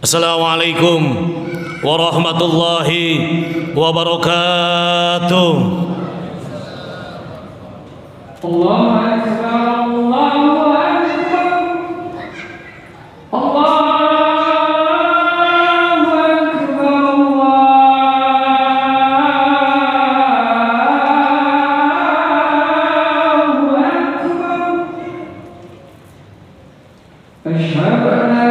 Assalamualaikum warahmatullahi wabarakatuh. Allahu Akbar, Allahu Akbar, Allahu Akbar, Asyhadu an la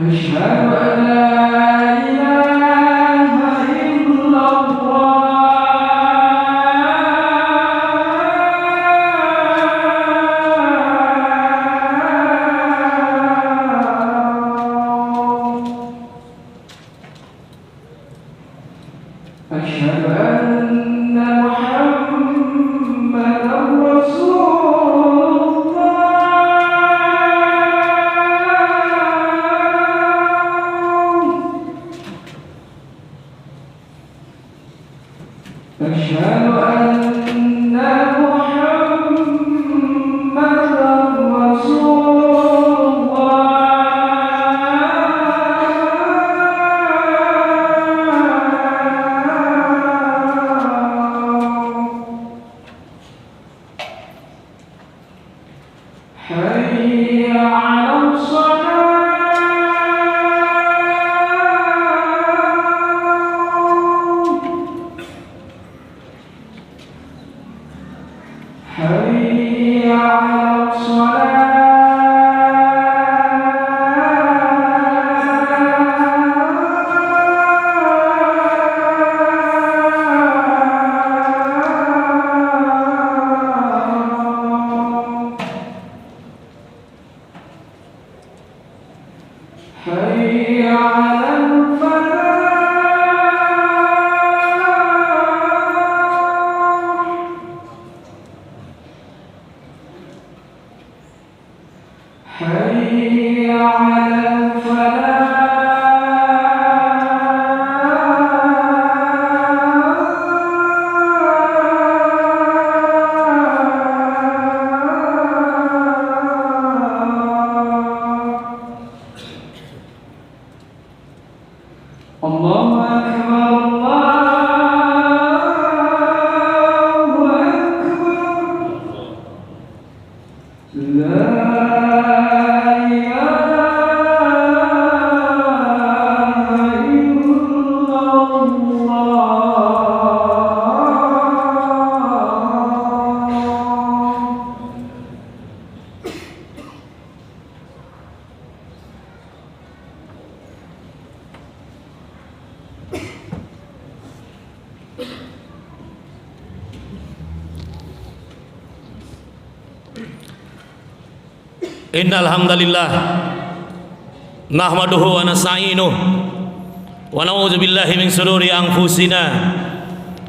أشهد أن لا إله إلا الله أشهد أن محمدا رسول أشهد أن محمدا رسول الله حي على الصلاة حي على الصلاة حي على الفلاح حي على الفلاح الله أكبر الله أكبر لا إله إلا الله Innal hamdalillah nahmaduhu wa nasta'inuhu wa na'udzu billahi min shururi anfusina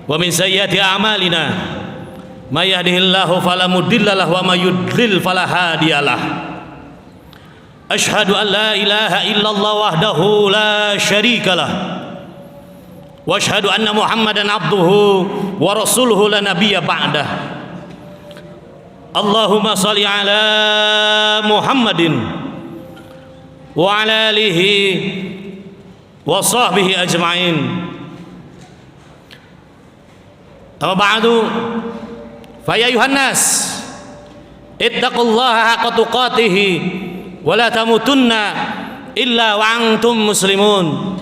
wa min sayyiati a'malina may yahdihillahu fala mudilla lahu wa may yudlil fala hadiyalah. Asyhadu an la ilaha illallah wahdahu la syarikalah wa asyhadu anna Muhammadan abduhu wa rasuluhu la nabiyya ba'dah. Allahumma salli ala Muhammadin wa ala alihi wa sahbihi ajma'in. Amma ba'du, fa ya ayuhan nas ittaqullaha haqqa tuqatih wa la tamutunna illa wa antum muslimun.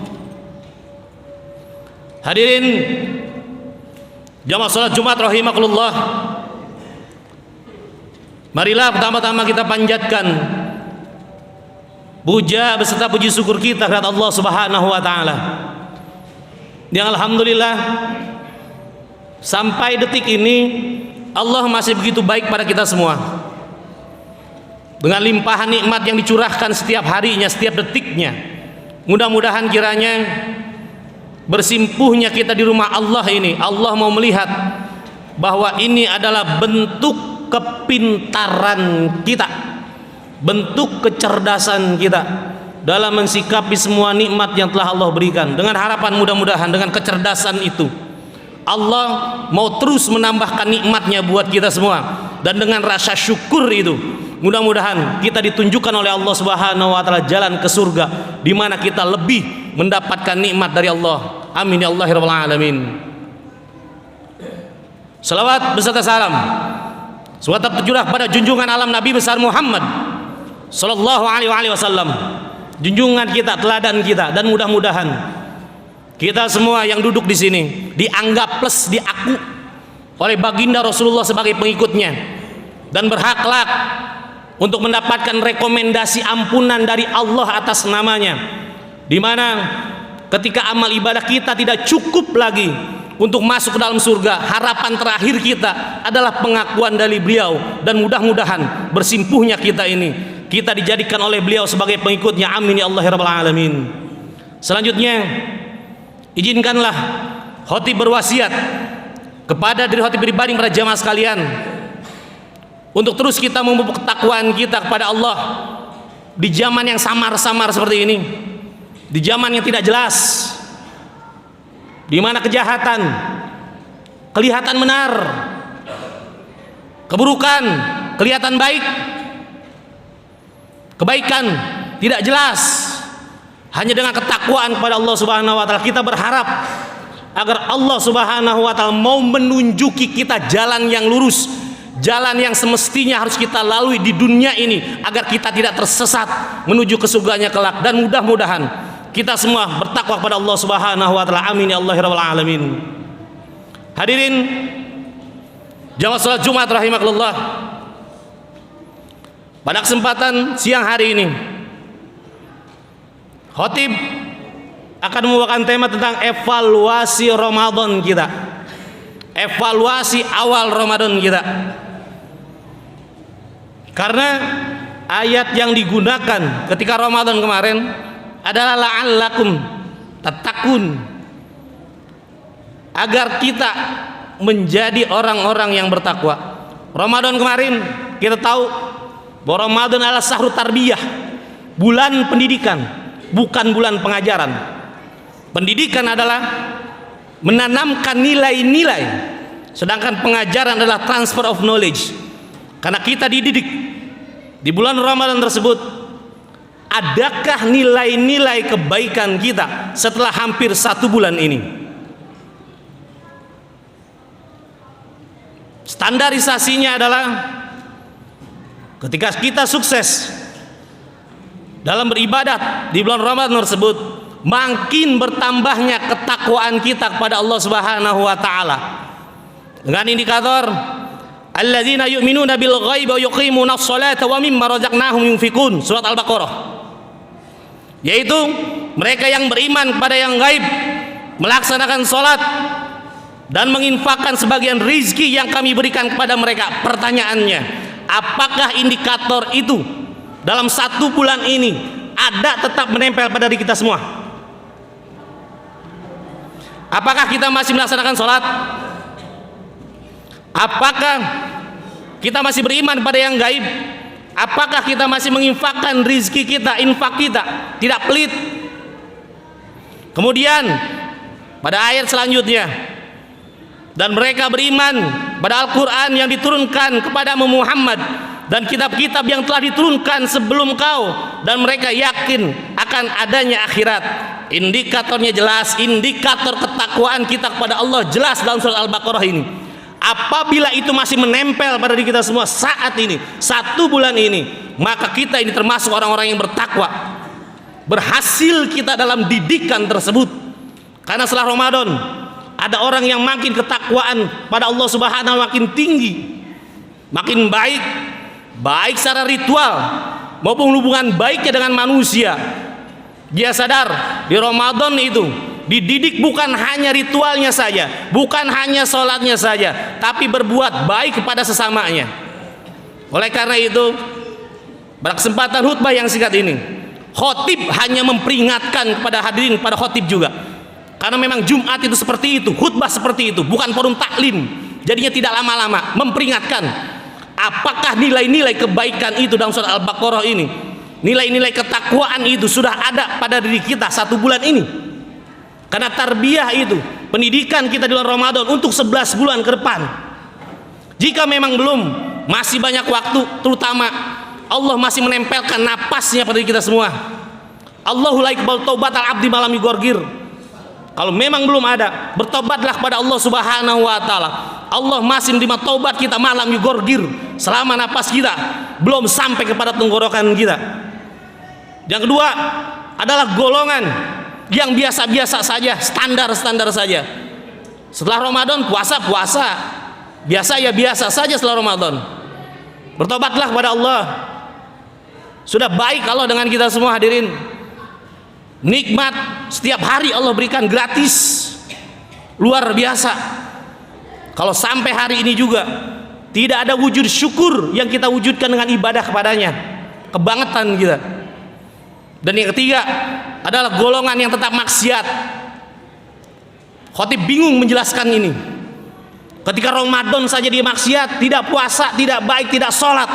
Hadirin jamaah salat Jumat rahimakumullah, marilah pertama-tama kita panjatkan puja beserta puji syukur kita kepada Allah Subhanahu wa taala. Yang alhamdulillah sampai detik ini Allah masih begitu baik pada kita semua. Dengan limpahan nikmat yang dicurahkan setiap harinya, setiap detiknya. Mudah-mudahan kiranya bersimpuhnya kita di rumah Allah ini, Allah mau melihat bahwa ini adalah bentuk kepintaran kita, bentuk kecerdasan kita, dalam mensikapi semua nikmat yang telah Allah berikan, dengan harapan mudah-mudahan dengan kecerdasan itu Allah mau terus menambahkan nikmatnya buat kita semua, dan dengan rasa syukur itu mudah-mudahan kita ditunjukkan oleh Allah Subhanahu wa taala jalan ke surga, di mana kita lebih mendapatkan nikmat dari Allah. Amin ya Allah rabbal alamin. Salawat beserta salam semoga tercurah pada junjungan alam Nabi besar Muhammad sallallahu alaihi wasallam, junjungan kita, teladan kita, dan mudah-mudahan kita semua yang duduk di sini dianggap plus diaku oleh baginda Rasulullah sebagai pengikutnya, dan berhak untuk mendapatkan rekomendasi ampunan dari Allah atas namanya, di mana ketika amal ibadah kita tidak cukup lagi untuk masuk ke dalam surga, harapan terakhir kita adalah pengakuan dari beliau, dan mudah-mudahan bersimpuhnya kita ini kita dijadikan oleh beliau sebagai pengikutnya. Amin ya Allah rabbal alamin. Selanjutnya izinkanlah khotib berwasiat kepada diri khotib pribadi para jamaah sekalian untuk terus kita memupuk ketakwaan kita kepada Allah di zaman yang samar-samar seperti ini, di zaman yang tidak jelas, di mana kejahatan kelihatan benar, keburukan kelihatan baik, kebaikan tidak jelas. Hanya dengan ketakwaan kepada Allah Subhanahu wa taala kita berharap agar Allah Subhanahu wa taala mau menunjuki kita jalan yang lurus, jalan yang semestinya harus kita lalui di dunia ini, agar kita tidak tersesat menuju ke surganya kelak. Dan mudah-mudahan kita semua bertakwa kepada Allah Subhanahu wa taala. Amin ya Allah rabbal alamin. Hadirin jamaah salat Jumat rahimakumullah, pada kesempatan siang hari ini khotib akan membawakan tema tentang evaluasi Ramadan kita, evaluasi awal Ramadan kita. Karena ayat yang digunakan ketika Ramadan kemarin adalah la'allakum tattaqun, agar kita menjadi orang-orang yang bertakwa. Ramadan kemarin kita tahu bahwa Ramadan adalah syahrut tarbiyah, bulan pendidikan, bukan bulan pengajaran. Pendidikan adalah menanamkan nilai-nilai, sedangkan pengajaran adalah transfer of knowledge. Karena kita dididik di bulan Ramadan tersebut, adakah nilai-nilai kebaikan kita setelah hampir 1 bulan ini? Standarisasinya adalah ketika kita sukses dalam beribadah di bulan Ramadan tersebut, makin bertambahnya ketakwaan kita kepada Allah Subhanahu wa taala dengan indikator alladzina yu'minuna bil ghaibi wa yuqimuna sholata wa mimma razaqnahum yunfikun, surat Al-Baqarah, yaitu mereka yang beriman kepada yang gaib, melaksanakan sholat dan menginfakkan sebagian rizki yang kami berikan kepada mereka. Pertanyaannya, apakah indikator itu dalam 1 bulan ini ada tetap menempel pada diri kita semua? Apakah kita masih melaksanakan sholat? Apakah kita masih beriman pada yang gaib? Apakah kita masih menginfakkan rizki kita, infak kita tidak pelit? Kemudian pada ayat selanjutnya, dan mereka beriman pada Al-Quran yang diturunkan kepada Muhammad dan kitab-kitab yang telah diturunkan sebelum kau, dan mereka yakin akan adanya akhirat. Indikatornya jelas, indikator ketakwaan kita kepada Allah jelas dalam surat Al-Baqarah ini. Apabila itu masih menempel pada diri kita semua saat ini, 1 bulan ini, maka kita ini termasuk orang-orang yang bertakwa. Berhasil kita dalam didikan tersebut. Karena setelah Ramadan ada orang yang makin ketakwaan pada Allah Subhanahu wa taala makin tinggi, makin baik, baik secara ritual maupun hubungan baiknya dengan manusia. Dia sadar di Ramadan itu dididik bukan hanya ritualnya saja, bukan hanya sholatnya saja, tapi berbuat baik kepada sesamanya. Oleh karena itu, pada kesempatan khutbah yang singkat ini, khotib hanya memperingatkan kepada hadirin, pada khotib juga, karena memang Jumat itu seperti itu, khutbah seperti itu, bukan forum taklim, jadinya tidak lama-lama, memperingatkan apakah nilai-nilai kebaikan itu dalam surat Al-Baqarah ini nilai-nilai ketakwaan itu sudah ada pada diri kita 1 bulan ini. Karena tarbiyah itu, pendidikan kita di bulan Ramadan untuk 11 bulan ke depan. Jika memang belum, masih banyak waktu, terutama Allah masih menempelkan napasnya pada diri kita semua. Allahu la yaqbalu taubatal abdi malam yugorgir. Kalau memang belum ada, bertobatlah kepada Allah Subhanahu wa taala. Allah masih menerima taubat kita malam yugorgir, selama napas kita belum sampai kepada tenggorokan kita. Yang kedua adalah golongan yang biasa-biasa saja, standar-standar saja. Setelah Ramadan puasa, biasa ya biasa saja setelah Ramadan. Bertobatlah kepada Allah. Sudah baik Allah dengan kita semua hadirin. Nikmat setiap hari Allah berikan gratis, luar biasa. Kalau sampai hari ini juga tidak ada wujud syukur yang kita wujudkan dengan ibadah kepadanya, kebangetan kita. Dan yang ketiga adalah golongan yang tetap maksiat. Khotib bingung menjelaskan ini. Ketika Ramadan saja dia maksiat, tidak puasa, tidak baik, tidak sholat,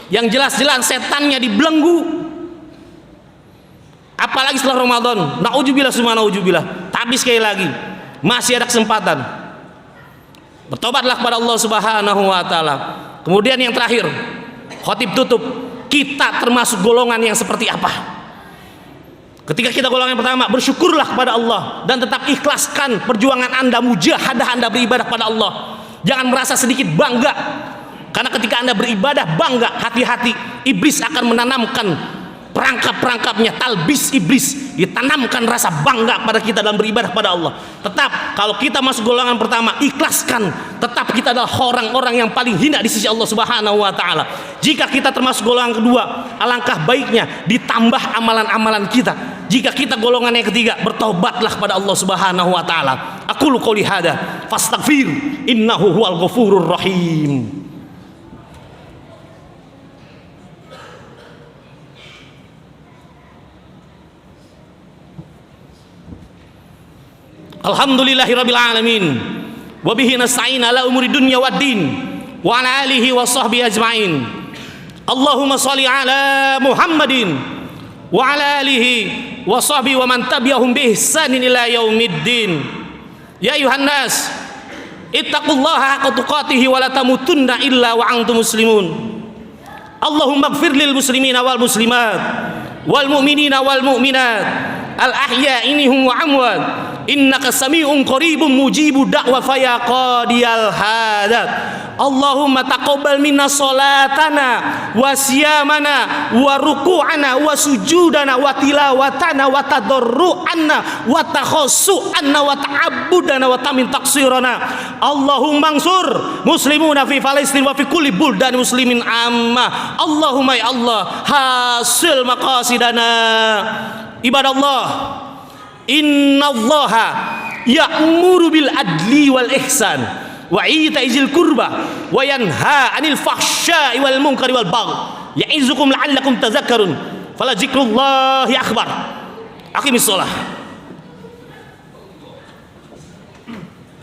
yang jelas-jelas setannya dibelenggu. Apalagi setelah Ramadan, na'udzubillah summa na'udzubillah. Tapi sekali lagi masih ada kesempatan. Bertobatlah kepada Allah Subhanahu wa taala. Kemudian yang terakhir, khotib tutup, kita termasuk golongan yang seperti apa? Ketika kita golongan yang pertama, bersyukurlah kepada Allah dan tetap ikhlaskan perjuangan Anda, mujahadah Anda beribadah kepada Allah. Jangan merasa sedikit bangga. Karena ketika Anda beribadah bangga, hati-hati iblis akan menanamkan perangkap-perangkapnya, talbis iblis, ditanamkan rasa bangga pada kita dalam beribadah pada Allah. Tetap kalau kita masuk golongan pertama, ikhlaskan, tetap kita adalah orang-orang yang paling hina di sisi Allah Subhanahu wa taala. Jika kita termasuk golongan kedua, alangkah baiknya ditambah amalan-amalan kita. Jika kita golongan yang ketiga, bertobatlah kepada Allah Subhanahu wa taala. Aqulu qouli hada fastaghfir innahu huwal ghafurur rahim. Alhamdulillahirabbil alamin wa bihi nasta'in ala umuri dunya waddin wa ala alihi wa sahbihi ajmain. Allahumma shalli ala Muhammadin wa ala alihi wa sahbihi wa man tabi'ahum bi ihsanin ila yaumiddin. Ya ayuhan nas, ittaqullaha haqqa tuqatih wa la tamutunna illa wa antum muslimun. Allahumma ighfir lil muslimina wal muslimat wal mu'minina wal mu'minat al ahya'i minhum wa amwat. Innaka sami'un qaribun mujibu da'wa faya qadiyal hadat. Allahumma taqabbal minna salatana wa siyamana wa ruku'ana wa sujudana wa tilawatana wa tadarru'ana wa takhassu'ana wa ta'abbudana wa tamin taqsirana. Allahumma ansur muslimuna fi Palestin wa fi kulli buldan muslimin amma. Allahumma ya Allah hasil maqasidana. Ibadallah, innallaha ya'muru bil adli wal ihsan wa ita'izil qurba wa yanha 'anil fahsya'i wal munkari wal baghi ya'izukum la'allakum tadhakkarun. Fala dzikrullahi akbar. Aqimis shalah.